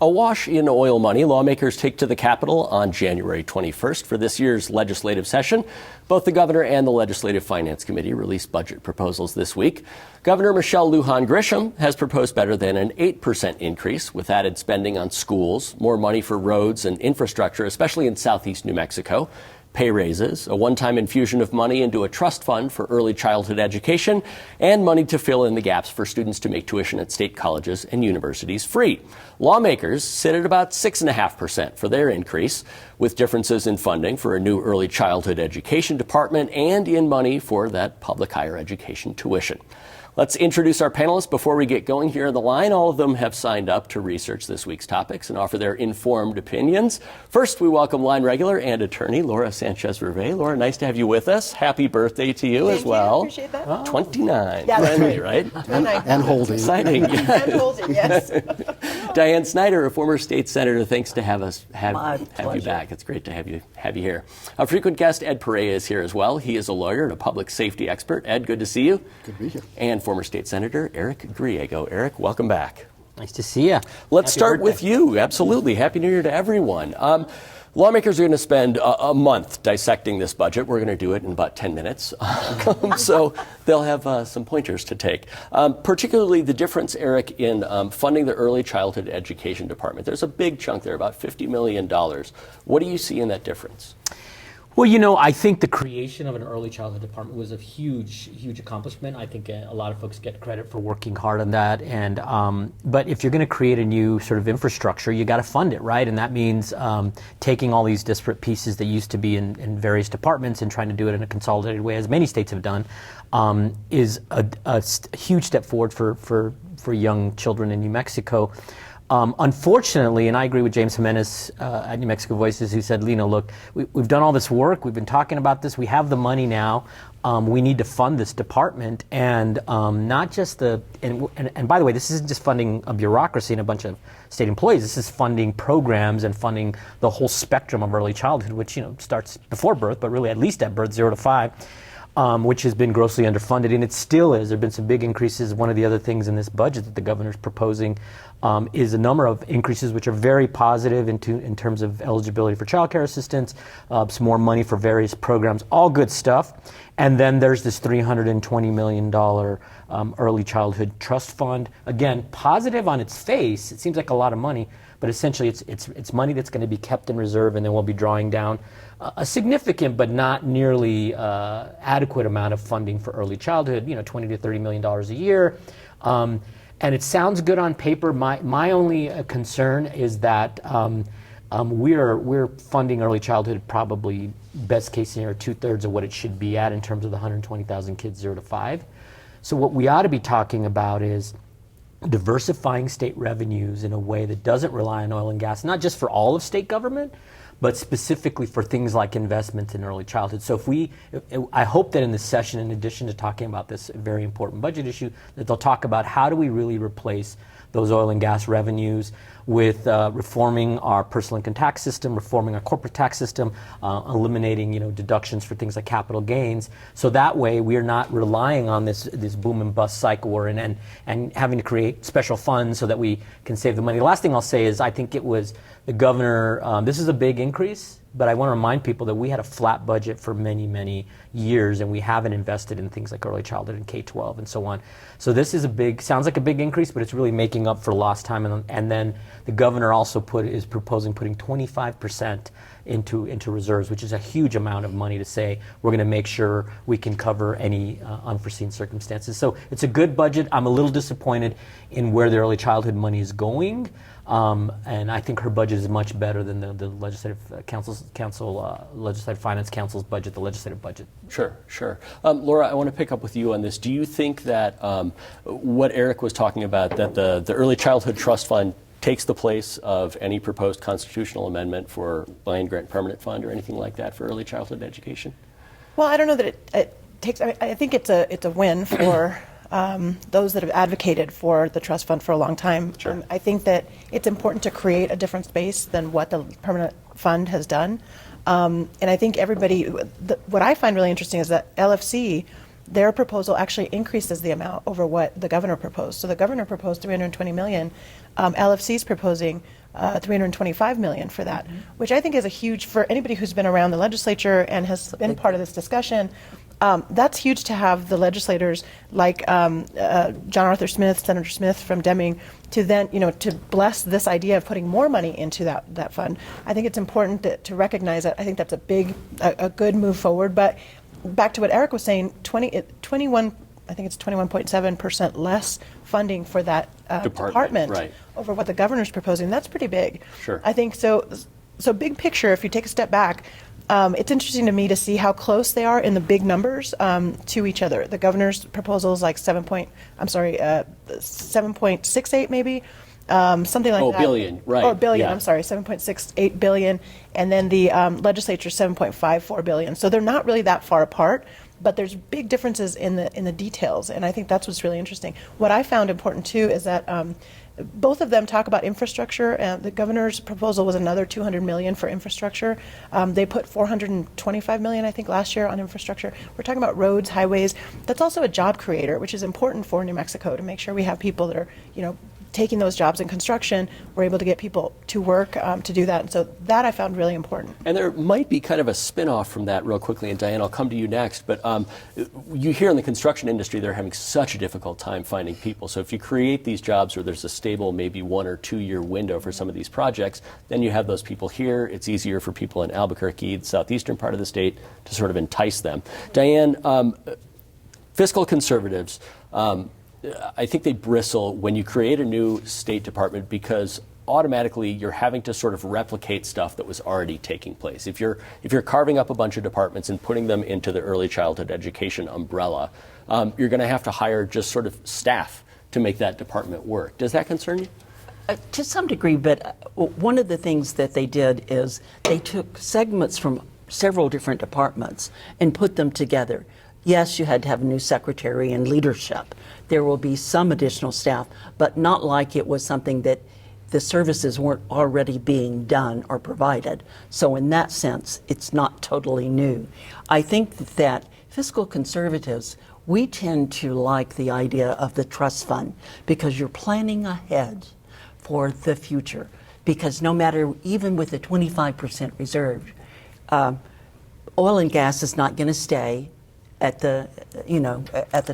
Awash in oil money, lawmakers take to the Capitol on January 21st for this year's legislative session. Both the governor and the Legislative Finance Committee released budget proposals this week. Governor Michelle Lujan Grisham has proposed better than an 8% increase with added spending on schools, more money for roads and infrastructure, especially in southeast New Mexico, pay raises, a one-time infusion of money into a trust fund for early childhood education, and money to fill in the gaps for students to make tuition at state colleges and universities free. Lawmakers sit at about 6.5% for their increase, with differences in funding for a new early childhood education department and in money for that public higher education tuition. Let's introduce our panelists before we get going here on the line. All of them have signed up to research this week's topics and offer their informed opinions. First, we welcome line regular and attorney Laura Sanchez-Vervey. Laura, nice to have you with us. Happy birthday to you as well. Thank you. Appreciate that. 29. Yeah, that's Finally, right? And holding. Exciting. And holding, yes. Diane Snyder, a former state senator, thanks to have My you back. It's great to have you here. A frequent guest, Ed Perea, is here as well. He is a lawyer and a public safety expert. Ed, good to see you. Good to be here. And former state senator Eric Griego. Eric, welcome back. Nice to see you. Let's start with you. Absolutely. Happy New Year to everyone. Lawmakers are going to spend a month dissecting this budget. We're going to do it in about 10 minutes. So they'll have some pointers to take. Particularly the difference, Eric, in funding the early childhood education department. There's a big chunk there, about $50 million. What do you see in that difference? Well, you know, I think the creation of an early childhood department was a huge accomplishment. I think a lot of folks get credit for working hard on that. And but if you're going to create a new sort of infrastructure, you got to fund it, right? And that means taking all these disparate pieces that used to be in various departments and trying to do it in a consolidated way, as many states have done, is a huge step forward for young children in New Mexico. Unfortunately, and I agree with James Jimenez at New Mexico Voices, who said, Lino, look, we've done all this work, we've been talking about this, we have the money now, we need to fund this department, and not just and by the way, this isn't just funding a bureaucracy and a bunch of state employees, this is funding programs and funding the whole spectrum of early childhood, which, you know, starts before birth, but really at least at birth, 0 to 5. Which has been grossly underfunded, and it still is. There have been some big increases. One of the other things in this budget that the governor's proposing is a number of increases which are very positive in terms of eligibility for child care assistance, some more money for various programs, all good stuff. And then there's this $320 million early childhood trust fund. Again, positive on its face. It seems like a lot of money, but essentially it's money that's going to be kept in reserve, and then we'll be drawing down a significant but not nearly adequate amount of funding for early childhood, you know, $20 to $30 million a year. And it sounds good on paper. My only concern is that we're funding early childhood probably best case scenario 2/3 of what it should be at in terms of the 120,000 kids 0 to 5. So what we ought to be talking about is diversifying state revenues in a way that doesn't rely on oil and gas, not just for all of state government, but specifically for things like investments in early childhood. So I hope that in this session, in addition to talking about this very important budget issue, that they'll talk about how do we really replace those oil and gas revenues with reforming our personal income tax system, reforming our corporate tax system, eliminating, you know, deductions for things like capital gains. So that way we are not relying on this boom and bust cycle we're in and having to create special funds so that we can save the money. The last thing I'll say is I think it was the governor, this is a big increase, but I want to remind people that we had a flat budget for many, many years, and we haven't invested in things like early childhood and K-12 and so on. So this is sounds like a big increase, but it's really making up for lost time. And then the governor also is proposing putting 25% into reserves, which is a huge amount of money to say we're going to make sure we can cover any unforeseen circumstances. So it's a good budget. I'm a little disappointed in where the early childhood money is going. And I think her budget is much better than the Legislative Legislative Finance Council's budget, the legislative budget. Sure. Laura, I want to pick up with you on this. Do you think that what Eric was talking about, that the Early Childhood Trust Fund takes the place of any proposed constitutional amendment for land grant permanent fund or anything like that for early childhood education? Well, I don't know that it takes. I think it's a win for those that have advocated for the trust fund for a long time. Sure. I think that it's important to create a different space than what the permanent fund has done. And I think what I find really interesting is that LFC, their proposal actually increases the amount over what the governor proposed. So the governor proposed $320 million. LFC's proposing $325 million for that, which I think is a huge, for anybody who's been around the legislature and has been part of this discussion. That's huge to have the legislators like John Arthur Smith, Senator Smith from Deming, to then, to bless this idea of putting more money into that fund. I think it's important to recognize that. I think that's a good move forward. But back to what Eric was saying, 21, I think it's 21.7% less funding for that department right, over what the governor's proposing. That's pretty big. Sure. I think so. So big picture, if you take a step back, it's interesting to me to see how close they are in the big numbers to each other. The governor's proposal is like 7.68 maybe, something like that. Billion, right. Or billion, yeah. I'm sorry, 7.68 billion. And then the legislature 7.54 billion. So they're not really that far apart, but there's big differences in the details. And I think that's what's really interesting. What I found important too is that both of them talk about infrastructure. The governor's proposal was another $200 million for infrastructure. They put $425 million, I think, last year on infrastructure. We're talking about roads, highways. That's also a job creator, which is important for New Mexico to make sure we have people that are, taking those jobs in construction. We're able to get people to work to do that. And so that I found really important. And there might be kind of a spin-off from that real quickly, and Diane, I'll come to you next, but you hear in the construction industry they're having such a difficult time finding people. So if you create these jobs where there's a stable, maybe 1 or 2 year window for some of these projects, then you have those people here. It's easier for people in Albuquerque, the southeastern part of the state, to sort of entice them. Diane, fiscal conservatives, I think they bristle when you create a new State Department because automatically you're having to sort of replicate stuff that was already taking place. If you're carving up a bunch of departments and putting them into the early childhood education umbrella, you're going to have to hire just sort of staff to make that department work. Does that concern you? To some degree, but one of the things that they did is they took segments from several different departments and put them together. Yes, you had to have a new secretary and leadership. There will be some additional staff, but not like it was something that the services weren't already being done or provided. So in that sense, it's not totally new. I think that fiscal conservatives, we tend to like the idea of the trust fund because you're planning ahead for the future. Because no matter, even with the 25% reserve, oil and gas is not going to stay at the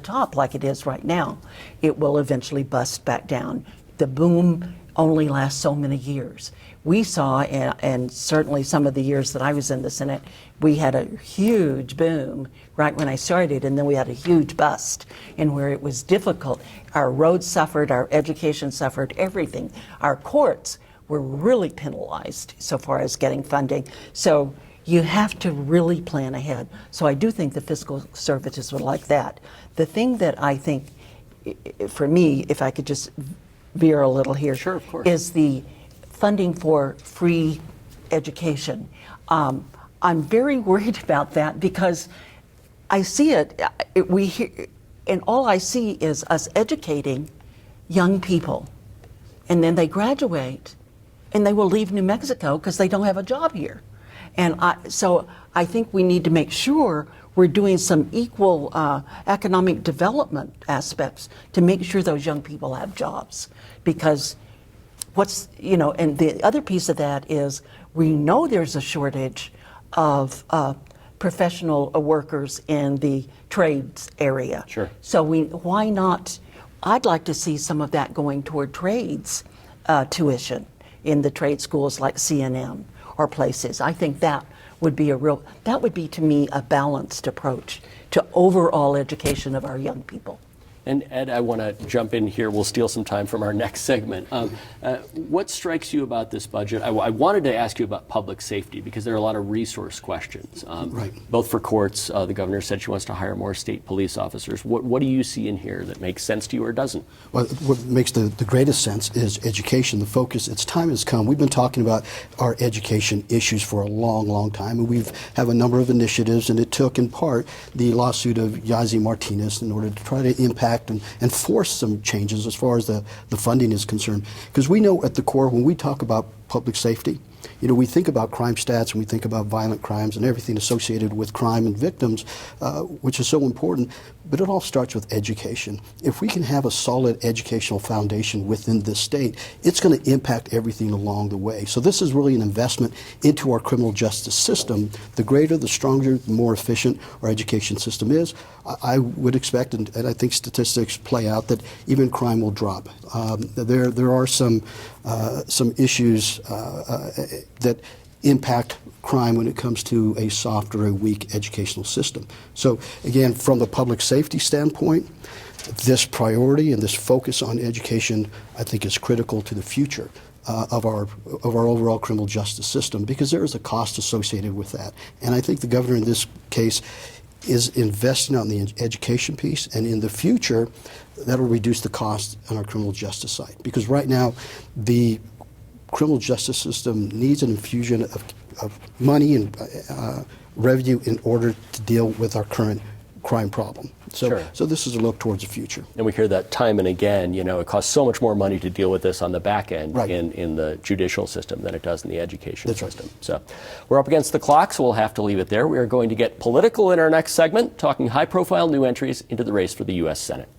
top like it is right now. It will eventually bust back down. The boom only lasts so many years. We saw, and certainly some of the years that I was in the Senate, we had a huge boom right when I started, and then we had a huge bust, and where it was difficult. Our roads suffered, our education suffered, everything. Our courts were really penalized so far as getting funding. So you have to really plan ahead. So I do think the fiscal conservatives would like that. The thing that I think, for me, if I could just veer a little here, sure, of course, is the funding for free education. I'm very worried about that because I see we hear, and all I see is us educating young people, and then they graduate, and they will leave New Mexico because they don't have a job here. And so I think we need to make sure we're doing some equal economic development aspects to make sure those young people have jobs. Because and the other piece of that is we know there's a shortage of professional workers in the trades area. Sure. So why not, I'd like to see some of that going toward trades tuition in the trade schools like CNM. Or places. I think that would be to me a balanced approach to overall education of our young people. And Ed, I want to jump in here. We'll steal some time from our next segment. What strikes you about this budget? I wanted to ask you about public safety because there are a lot of resource questions, right. Both for courts. The governor said she wants to hire more state police officers. What do you see in here that makes sense to you or doesn't? Well, what makes the greatest sense is education, the focus. Its time has come. We've been talking about our education issues for a long, long time, and we've have a number of initiatives, and it took in part the lawsuit of Yazzie Martinez in order to try to impact and force some changes as far as the funding is concerned. Because we know at the core, when we talk about public safety. You know, we think about crime stats and we think about violent crimes and everything associated with crime and victims, which is so important, but it all starts with education. If we can have a solid educational foundation within this state, it's going to impact everything along the way. So this is really an investment into our criminal justice system. The greater, the stronger, the more efficient our education system is, I would expect, and I think statistics play out, that even crime will drop. There are some issues that impact crime when it comes to a soft or a weak educational system. So again, from the public safety standpoint, this priority and this focus on education, I think, is critical to the future of our overall criminal justice system, because there is a cost associated with that. And I think the governor in this case is investing on the education piece, and in the future, that'll reduce the cost on our criminal justice side. Because right now, the criminal justice system needs an infusion of money and revenue in order to deal with our current crime problem. Sure. So this is a look towards the future. And we hear that time and again, you know, it costs so much more money to deal with this on the back end Right. in the judicial system than it does in the education That's right. system. So we're up against the clock, so we'll have to leave it there. We are going to get political in our next segment, talking high-profile new entries into the race for the U.S. Senate.